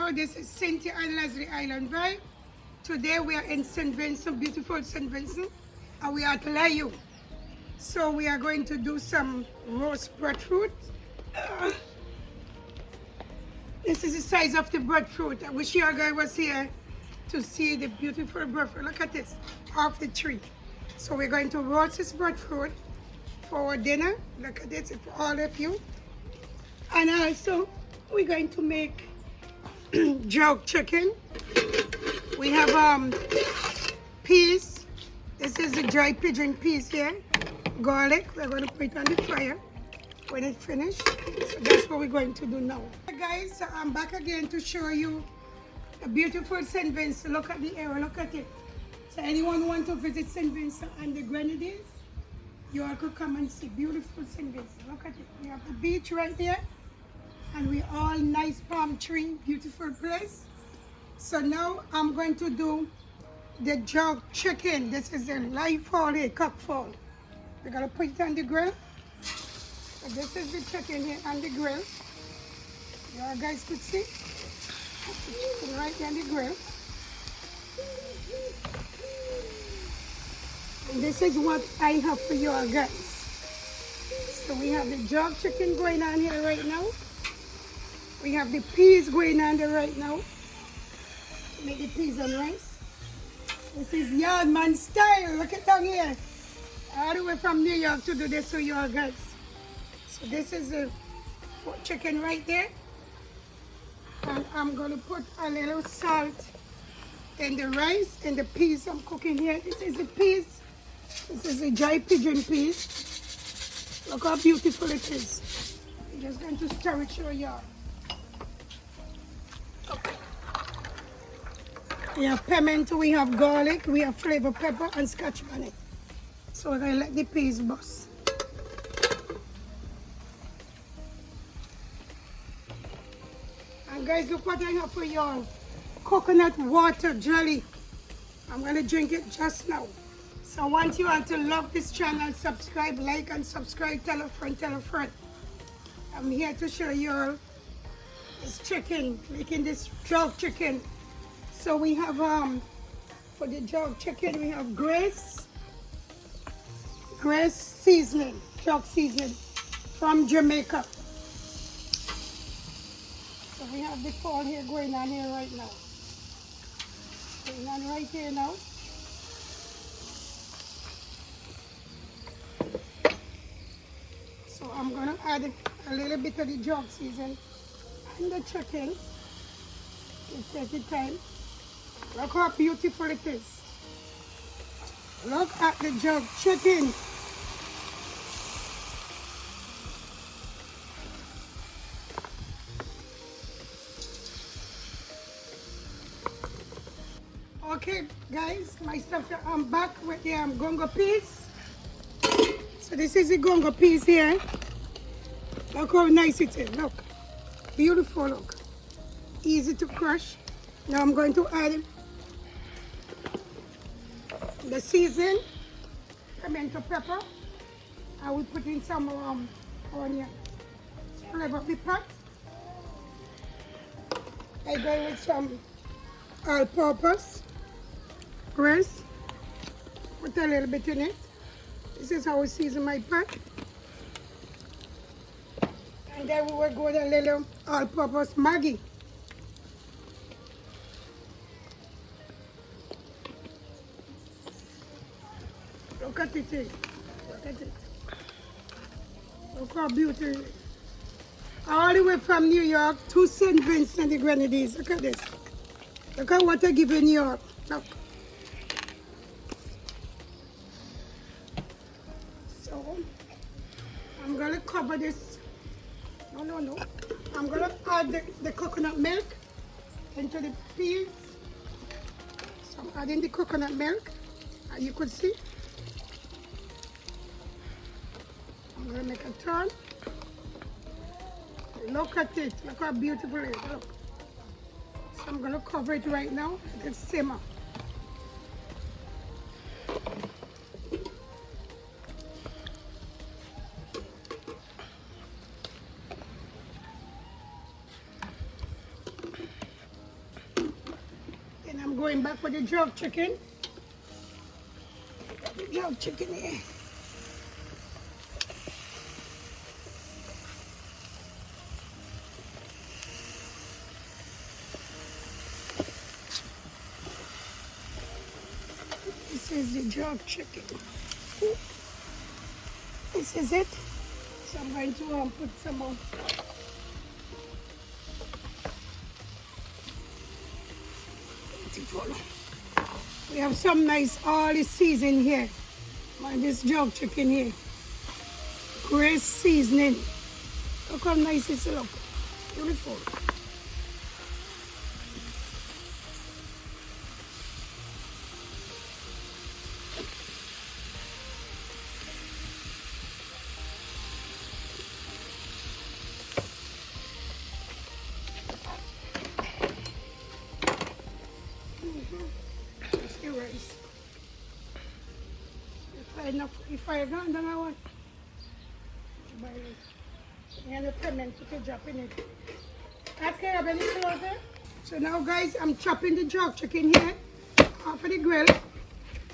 Hello, this is Cynthia and Lesley Island Vibe. Today we are in St. Vincent, beautiful St. Vincent, and we are at Layu. So we are going to do some roast breadfruit. This is the size of the breadfruit. I wish your guy was here to see the beautiful breadfruit. Look at this, off the tree. So we're going to roast this breadfruit for our dinner. Look at this, for all of you. And also, we're going to make jerk chicken. We have peas. This is the dry pigeon peas here. Garlic. We're going to put it on the fire when it's finished. So that's what we're going to do now. Hey guys, so I'm back again to show you a beautiful St. Vincent. Look at the area. Look at it. So anyone want to visit St. Vincent and the Grenadines, you all could come and see beautiful St. Vincent. Look at it. We have the beach right there. And we all nice palm tree, beautiful place. So now I'm going to do the jerk chicken. This is a live fall here, cock fall. We're gonna put it on the grill. So this is the chicken here on the grill. You all guys could see. The chicken right there on the grill. And this is what I have for you all guys. So we have the jerk chicken going on here right now. We have the peas going on there right now. Make the peas and rice. This is Yardman style. Look at down here. All the way from New York to do this for you all guys. So this is the chicken right there. And I'm going to put a little salt in the rice and the peas I'm cooking here. This is the peas. This is the dry pigeon peas. Look how beautiful it is. I'm just going to stir it for y'all. We have pimento, we have garlic, we have flavor pepper and scotch bonnet. So we're going to let the peas bust. And guys, look what I have for y'all. Coconut water jelly. I'm going to drink it just now. So I want you all to love this channel, subscribe, like and subscribe, tell a friend, tell a friend. I'm here to show you all this chicken, making this jerk chicken. So we have, for the jerk chicken, we have Grace seasoning, jerk seasoning from Jamaica. So we have the fall here going on here right now. Going on right here now. So I'm going to add a little bit of the jerk seasoning and the chicken. Just take your time. Look how beautiful it is. Look at the jerk chicken. Okay, guys, my stuff. I'm back with the gongo peas. So this is the gongo peas here. Look how nice it is. Look, beautiful. Look, easy to crush. Now I'm going to add the season, pimento pepper. I will put in some onion. Flavor the pot. I go with some all-purpose rice. Put a little bit in it. This is how I season my pot. And then we will go with a little all-purpose Maggi. Look at it, look at it. Look how beautiful it is. All the way from New York to St. Vincent and the Grenadines. Look at this. Look at what I give in New York. Look. So, I'm going to cover this. No. I'm going to add the coconut milk into the peas. So I'm adding the coconut milk, as you could see. I'm going to make a turn. Look at it. Look how beautiful it is. Look. So I'm going to cover it right now. Let it simmer. going back with the jerk chicken. The jerk chicken here. This is the jerk chicken. This is it. So I'm going to put some more. Beautiful. We have some nice early season here. On this jerk chicken here. Great seasoning. Look how nice it looks. Beautiful. Rice. If I don't, then I want buy it. And the peppermint to drop in it. Ask her about it over. So now guys, I'm chopping the jerk chicken here off of the grill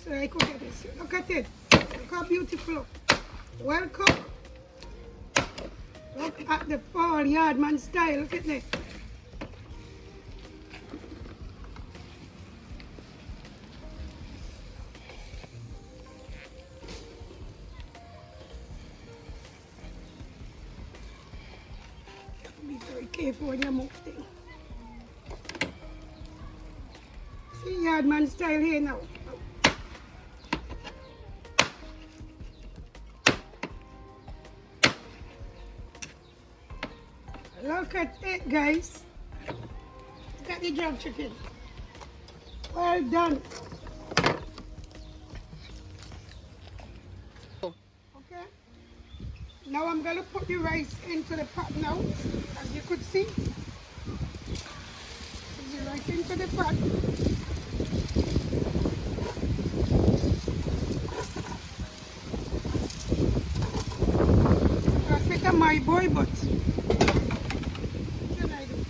so I could get this. Look at it. Look how beautiful look. Well cooked. Look at the fall yardman style. Look at that. Be very careful when you move things. See yardman style here now. Look at it, guys. Look at the jerk chicken. Well done. Okay. Now I'm going to put the rice into the pot now, as you could see. Put the rice into the pot. That's like my boy, but what can I do?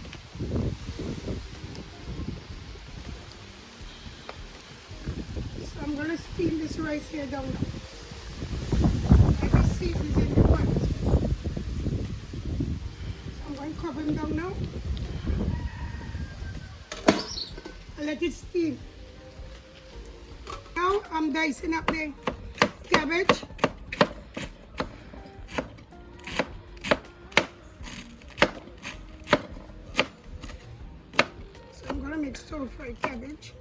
So I'm going to steam this rice here down now. Seasons in the pot. I'm going to cover them down now and let it steam. Now I'm dicing up the cabbage. So I'm going to make stir-fried cabbage.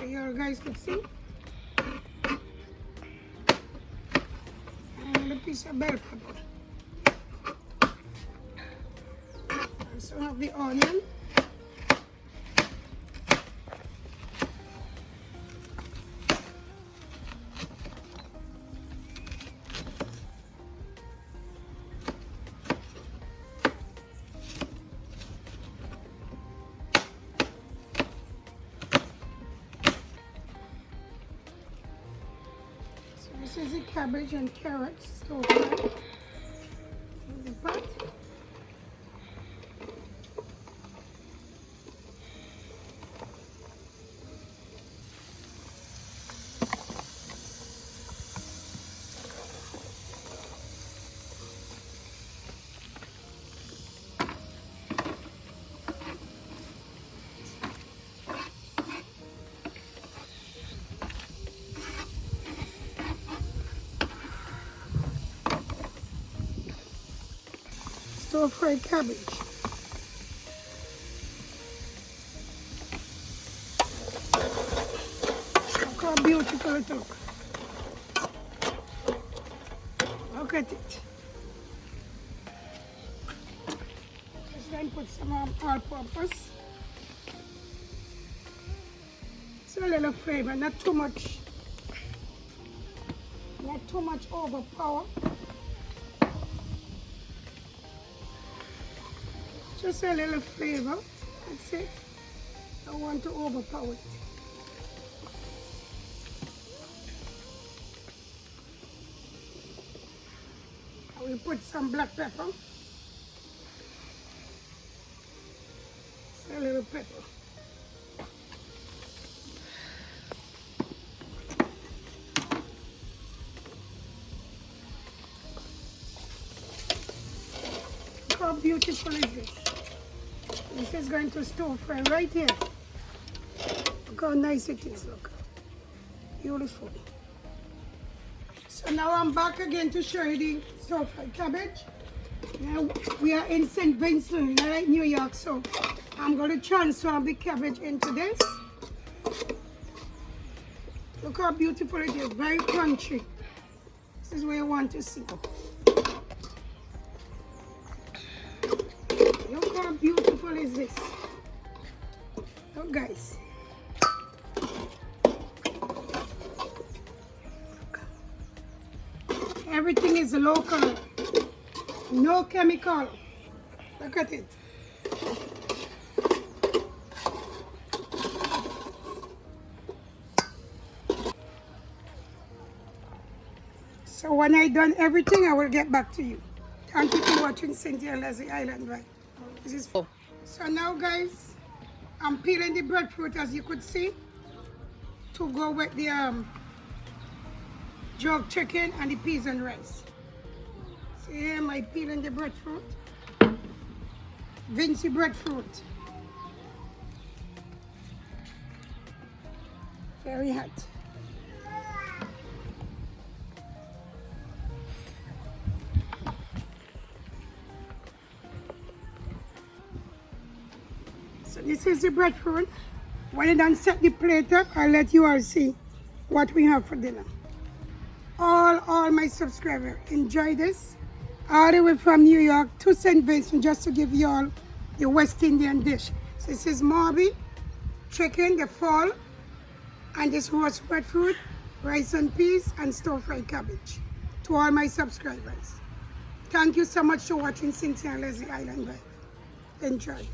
You guys could see. And a piece of bell pepper. And some of the onion. This is the cabbage and carrots stored in the pot. Stir-fried cabbage. Look how beautiful it looks. Look at it. put some all-purpose. So a little flavor, not too much overpower. Just a little flavor, that's it. Don't want to overpower it. I will put some black pepper. Just a little pepper. How beautiful is this? This is going to stir fry right here. Look how nice it is, look. Beautiful. So now I'm back again to show you the stir fry cabbage. Now we are in St. Vincent, like New York, so I'm going to transfer the cabbage into this. Look how beautiful it is, very crunchy. This is what you want to see. Look how beautiful is this. Look guys. Everything is local. No chemical. Look at it. So when I done everything, I will get back to you. Thank you for watching Cynthia Lesley Island Vibe. This is full. So now guys, I'm peeling the breadfruit as you could see to go with the jerk chicken and the peas and rice. So here am I peeling the breadfruit. Vincy breadfruit. Very hot. So this is the breadfruit. When I done set the plate up, I'll let you all see what we have for dinner. All my subscribers, enjoy this. All the way from New York to St. Vincent, just to give you all the West Indian dish. So this is Morby, chicken, the fall, and this roast breadfruit, rice and peas, and stir-fried cabbage. To all my subscribers. Thank you so much for watching Cynthia and Lesley Island Vibe. Enjoy.